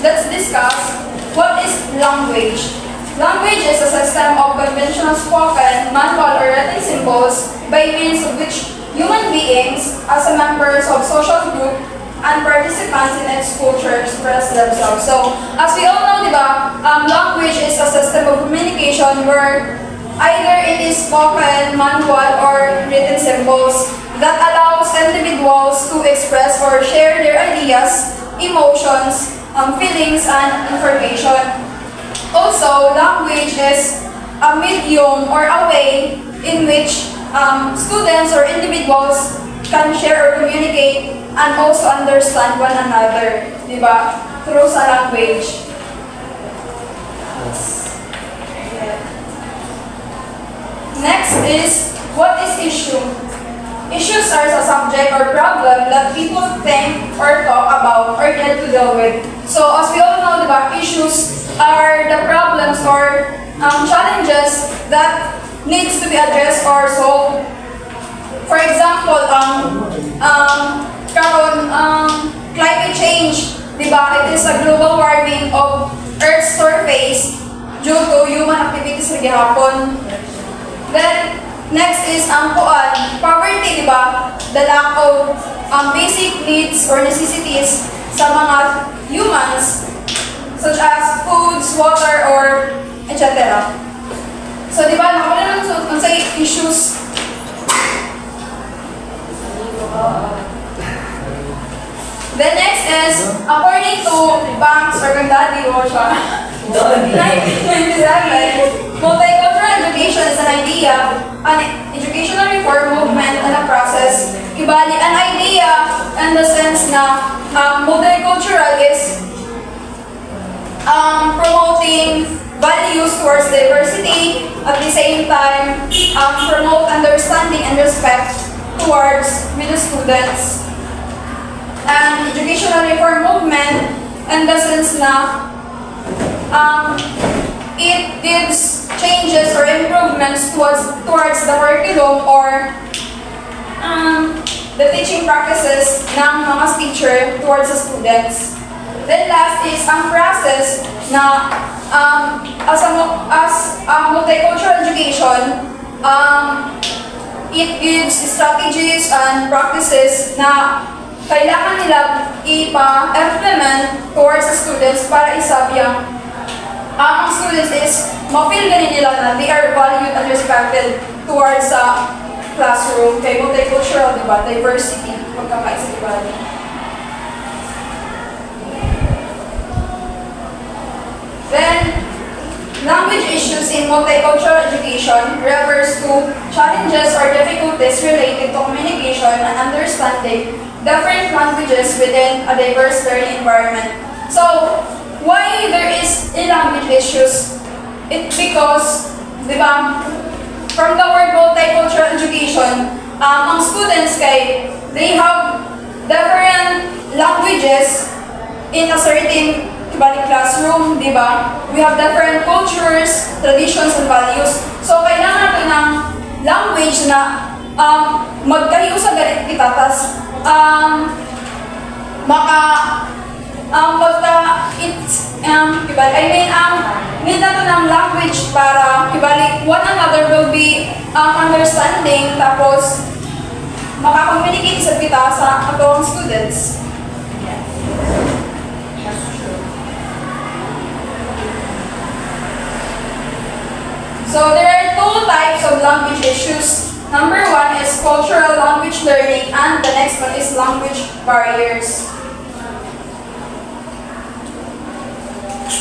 let's discuss what is language. Language is a system of conventional spoken, manual, or written symbols by means of which human beings, as a members of social group and participants in its culture, express themselves. So, as we all know, diba, language is a system of communication where either it is spoken, manual, or written symbols that allows individuals to express or share their ideas, emotions, feelings, and information. Also, language is a medium or a way in which students or individuals can share or communicate and also understand one another, diba? Through sa language. Next is, what is issue? Issues are a subject or problem that people think or talk about or get to deal with. So, as we all know, diba, issues are the problems or challenges that needs to be addressed or solved. For example, climate change, diba? It is a global warming of Earth's surface due to human activities sa gihapon. Then, next is poverty, diba? The lack of basic needs or necessities sa mga humans, such as foods, water, or etc. So, diba, nakawala naman sa issues. The next is, according to Banks or Gandhi, o siya, 1997, multicultural education is an idea, an educational reform movement, and a process. Ibali, an idea in the sense na multicultural is promoting values towards diversity, at the same time, promote understanding and respect towards with the students. And educational reform movement in the sense na it gives changes or improvements towards the curriculum or the teaching practices ng mga teacher towards the students. Then last is ang process na as multicultural education, it gives strategies and practices na kailangan nila ipa-implement towards the students para isabi ang students is ma-feel ganin nila na they are valued and respected towards sa classroom. Kay multicultural, diba? Diversity, magkakaisa, diba? Then, language issues in multicultural education refers to challenges or difficulties related to communication and understanding different languages within a diverse learning environment. So, why there is a language issues? It's because, di ba, from the word multicultural education, ang students they have different languages in a certain classroom, di ba? We have different cultures, traditions, and values. So, kailangan natin ng language na magkahiyo sa galit kita, tas maka pagka it's kibali, I mean need nato ng language para kibali one another will be understanding, tapos maka-communicate sa kita sa atong students. So there are two types of language issues. Number one is cultural language learning, and the next one is language barriers.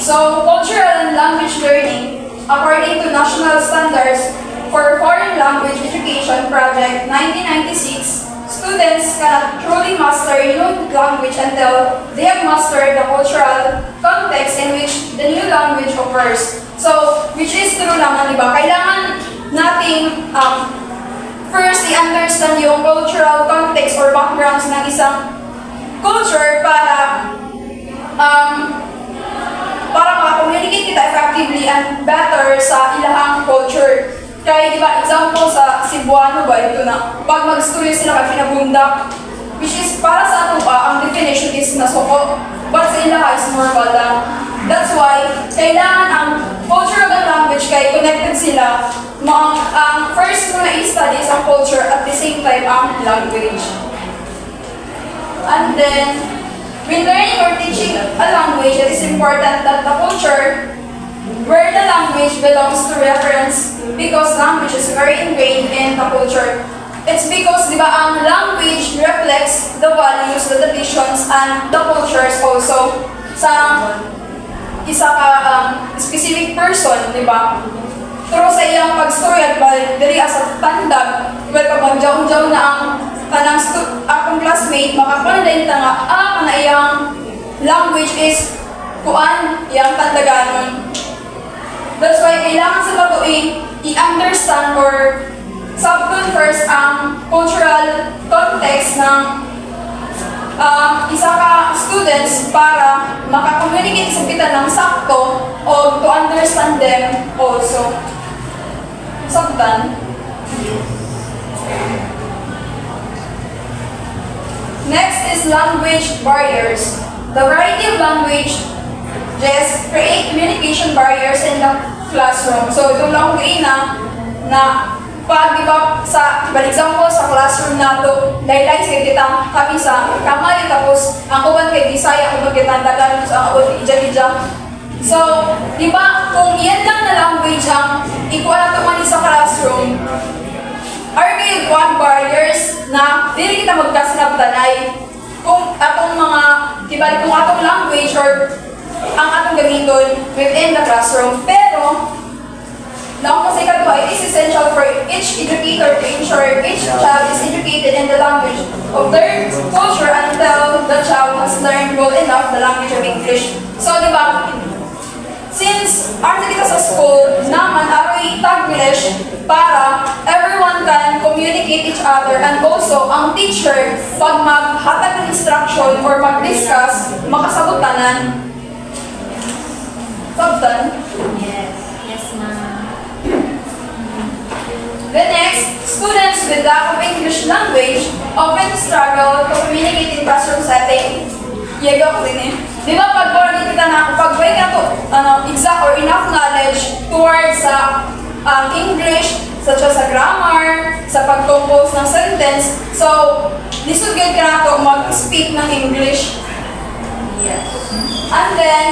So cultural and language learning, according to National Standards for Foreign Language Education Project 1996, students cannot truly master a new language until they have mastered the cultural context in which the new language occurs. So, which is true naman, di ba? Kailangan nating first i-understand yung cultural context or backgrounds ng isang culture para maka-communicate kita effectively and better sa ilahang culture. Kaya di ba, example sa Cebuano ba, ito na, pag mag-story sila kay pinabundak, which is para sa ato ba, ang definition is nasuko, but sa ilaha is normal lang. That's why, kailangan ang culture ng language kay connected sila, ang first mo na i-study is ang culture at the same time ang language. And then, when learning or teaching a language, it is important that the culture where the language belongs to reference, because language is very ingrained in the culture. It's because, di ba, ang language reflects the values, the traditions, and the cultures also sa isa ka specific person, di ba? Pero sa iyang pag-story at diri as tandag, well, pag magjaw-jaw na ang akong classmate, makakondain ta nga, na iyang language is kuan, iyang tandaganon. That's why kailangan sa bato i-understand or subcon first ang cultural context ng isa ka students para maka-communicate sa kita ng sakto o to understand them also. Sabtan. Next is language barriers. The variety of languages create communication barriers in the classroom. So itong lang na pag di ba sa example sa classroom nato, dahil sige kita kami sa kamay, tapos ang uban kay Bisaya, ang uban kay Tandagan, ang uban kay Ija. So, di ba, kung yan lang na language ang ikuha na ito sa classroom, are kayo one barriers na dili kita magkasinabtanay kung atong mga, di ba, kung atong language or ang atong gamiton within the classroom. Pero, now, kasi it is essential for each educator to ensure each child is educated in the language of their culture until the child has learned well enough the language of English. So, di ba, since arte kita sa school, naman aroy Taglish para everyone can communicate each other, and also ang teacher, pag maghatag ng instruction or mag-discuss, makasabutanan. Sabtan? Yes. Yes, ma'am. The next, students with lack of English language often struggle to communicate in classroom setting. Yaga ko din eh. Di ba pag kita na, pag-break na to, exact or enough knowledge towards sa English, such as sa grammar, sa pag-compose ng sentence, so, lisod ka na to mag-speak ng English. Yes. And then,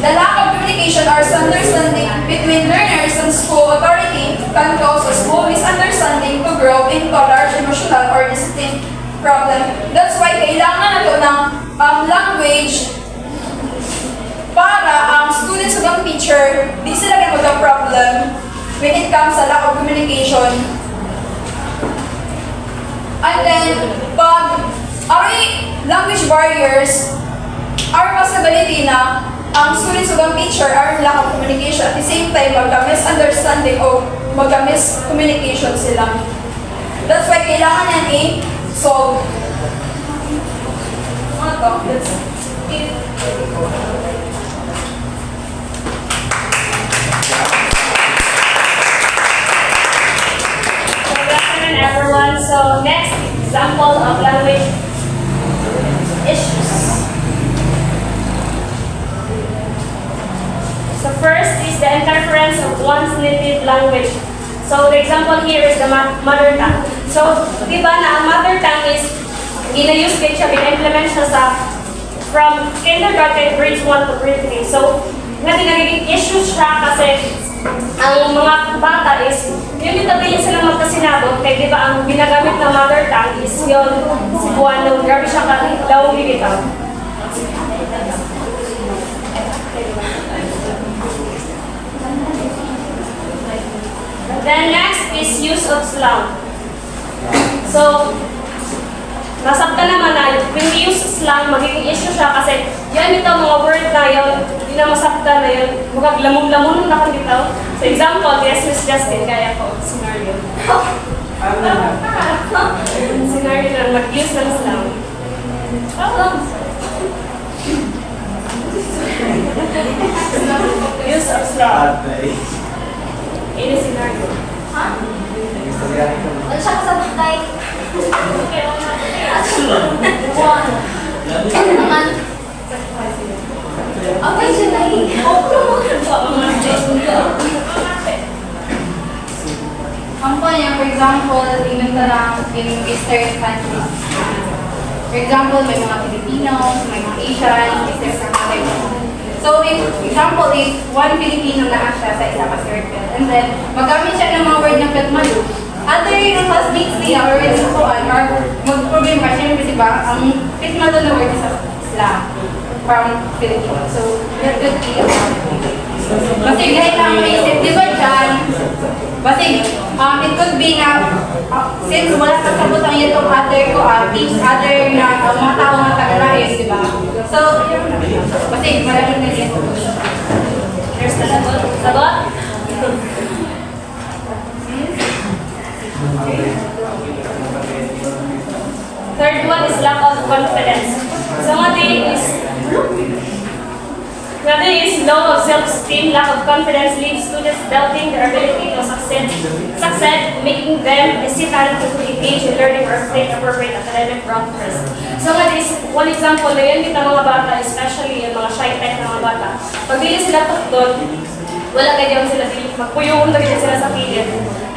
the lack of communication or misunderstanding between learners and school authority can cause a school misunderstanding to grow into a large emotional or discipline problem. That's why kailangan na ito ng language para ang students at ang teacher, di sila kayo magka-problem when it comes sa lack of communication. And then, pag language barriers, our possibility na ang students ug ang teacher are lack of communication at the same time magka-misunderstanding o magka-miscommunication sila. That's why kailangan yan i-solve. Ano to? That's it. everyone. So next example of language issues. So first is the interference of one's native language. So the example here is the mother tongue. So, di ba na ang mother tongue is gina-use din siya, gina-implement siya sa from kindergarten grade 1 to grade 3. So, naging issue siya kasi ang mga bata is yung itabili sila magkasinabot kaya di ba ang ginagamit ng mother tongue is yung Cebuano. Grabe siya kalawang bibitaw. Then next is use of slang. So, nasabta naman na when we use slang, magiging issue siya kasi yan ito mga word na yun, hindi na masabta na yun, mukhang lamon-lamon na kang dito. So example, yes, Miss Justin, kaya ko, scenario. Scenario na mag-use ng slang. Use of slang. Ini scenario. Ha? Ano siya kasabot tayo? Ano naman? Okay, siya na ang kanya, for example, tingnan ka lang in Eastern countries. For example, may mga Filipinos, may mga Asian, Eastern countries. So, example, if one Filipino na siya sa isang circle, and then magamit siya ng mga word ng Petmalu, other yung classmates niya or yung kuan, or mag-problem ka, syempre diba, ang Petmalu na word is Islam from Filipino. So, that could be a problem. Kasi kahit lang maisip, di ba dyan, kasi it could be na, since wala kasabot ang itong other ko, other na mga tao na taga-rayos, di ba? So, kasi maraming na dito. There's the sagot. Sagot? Third one is lack of confidence. So what is low of self-esteem, lack of confidence leaves students doubting their ability to succeed, making them hesitant to engage in learning or take appropriate academic practice. So what is one example na yan kita mga bata, especially yung mga shy type na mga bata. Pag dili sila tukdon, wala ganyan sila dili, magpuyong na ganyan sila sa pilit.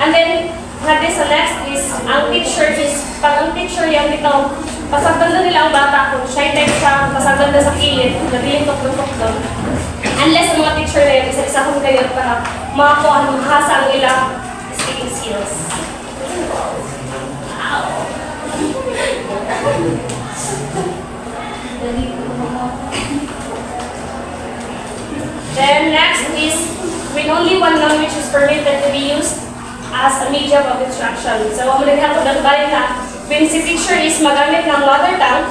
And then, what is the next is, ang teacher is, pag ang teacher yan dito, pasagdan na nila ang bata kung shy type siya, pasagdan na sa pilit, nabiling tukdon. Unless ang mga teacher na yun, isa-isa kong kayo para makakuha ng mahasa ang ilang speaking skills. Wow! Then next is, when only one language is permitted to be used as a medium of instruction. So, ang managhan ko ng bayan na, when si teacher is magamit ng mother tongue,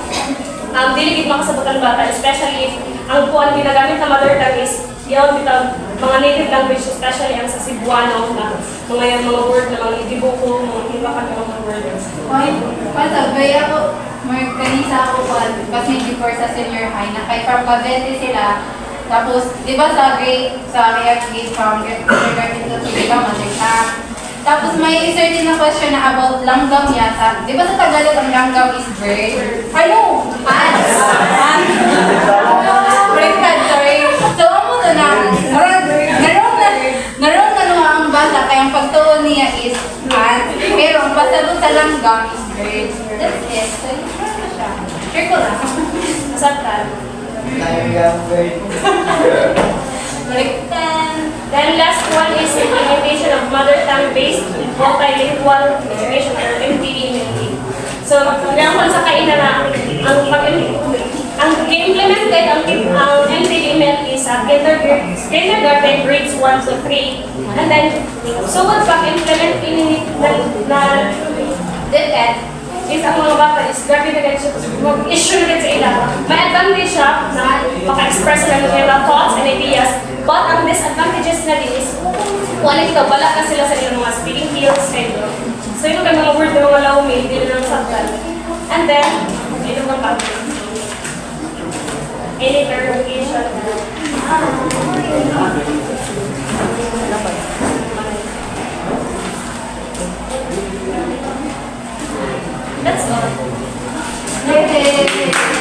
dili gid makasabutan bata, especially if ang kuan ginagamit na mother tongue is yung mga native language, especially ang sa Cebuano na mga word na mga idibuko, mga hibakan ng mga words. Okay, pasabay ako, kanisa ako kasi before sa senior high, na kay from Cavite sila, tapos, di ba sa grade from kindergarten to diba, mother tongue. Tapos may isa din na question na about langgam yata. Di ba sa Tagalog ang langgam is bird? Ano? Ants. Baliktad, sorry. So, ang muna na, naroon na nung ang bata, kaya ang pagtuon niya is ant. Pero ang pasagot sa langgam is bird. That's it. So, yun na siya. Share ko lang. Masabtan. Baliktad. Then last one is implementation of mother tongue based multilingual education or MTD. So, ganoon sa kainan na ang i-implement guide ang MTD is at kindergarten grades 1 to 3. And then, so what pag-implement na DepEd is ang mga bata is grabe na ganyan mag-issue na sa ila. May advantage siya na maka-express na ng ilang thoughts and ideas, but ang disadvantages na din is kung ito, wala na sila sa ilang mga speaking skills and so yung mga word na mga laumi, hindi na lang saktan. And then, ito mga bata. Any clarification? Yay!